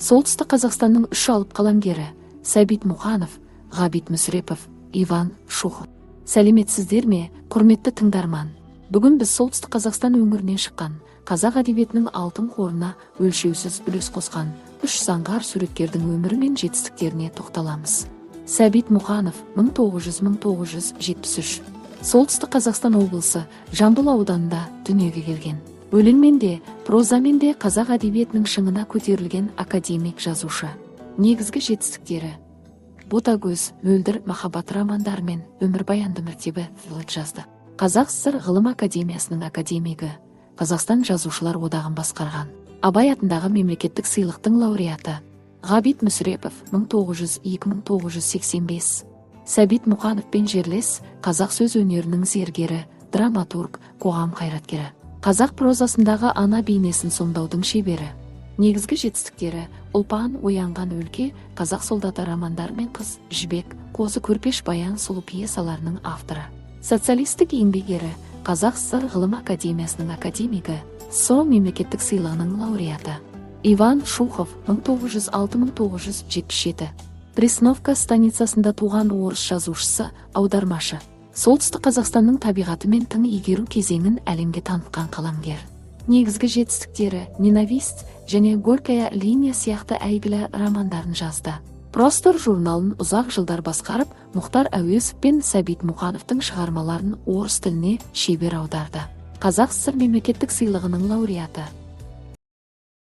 Солтүстік Қазақстанның 3 алып қаламгері Сәбит Мұқанов, Ғабит Мүсірепов, Иван Шухов. Сәлеметсіздер ме, құрметті тыңдарман? Бүгін біз Солтүстік Қазақстан өңірінен шыққан қазақ әдебиетінің алтын қорына өлшеусіз үлес қосқан 3 заңғар суреткердің өмірі мен жетістіктеріне тоқталамыз. Сәбит Мұқанов 1900-1973. Солтүстік Қазақстан облысы Жамбыл ауданында дүниеге келген. Өлеңмен де, прозамен де қазақ әдебиетінің шыңына көтерілген академик жазушы. Негізгі жетістіктері: Ботагөз, Мөлдір махаббат романдары мен өмірбаянды мәртебе жазды. Қазақ СССР ғылым академиясының академигі, Қазақстан жазушылар одағын басқарған. Абай атындағы мемлекеттік сыйлықтың лауреаты. Ғабит Мүсірепов 1900-1985. Сәбит Мұқановпен жерлес, қазақ сөз өнерінің зергері, драматург, қоғам қайраткері. Қазақ прозасындағы ана бейнесін сомдаудың шебері. Негізгі жетістіктері: Ұлпан, Оянған өлке, Қазақ солдаты романдары мен Қыз жібек, Қозы көрпеш, Баян сұлу пьесаларының авторы. Социалистік еңбек ері, Қазақ СССР ғылым академиясының академигі, СО мемлекеттік сыйлығының лауреаты. Иван Шухов 1906-1977. Пресновка станицасында туған орыс жазушысы, аудармашы. Солтүстік Қазақстанның табиғаты мен тың игеру кезеңін әлемге танытқан қаламгер. Негізгі жетістіктері: Ненависть және Горькая линия сияқты әйгілі романдарын жазды. Простор журналын ұзақ жылдар басқарып, Мұхтар Әуезов пен Сәбит Мұқановтың шығармаларын орыс тіліне шебер аударды. Қазақ СССР мемлекеттік сыйлығының лауреаты.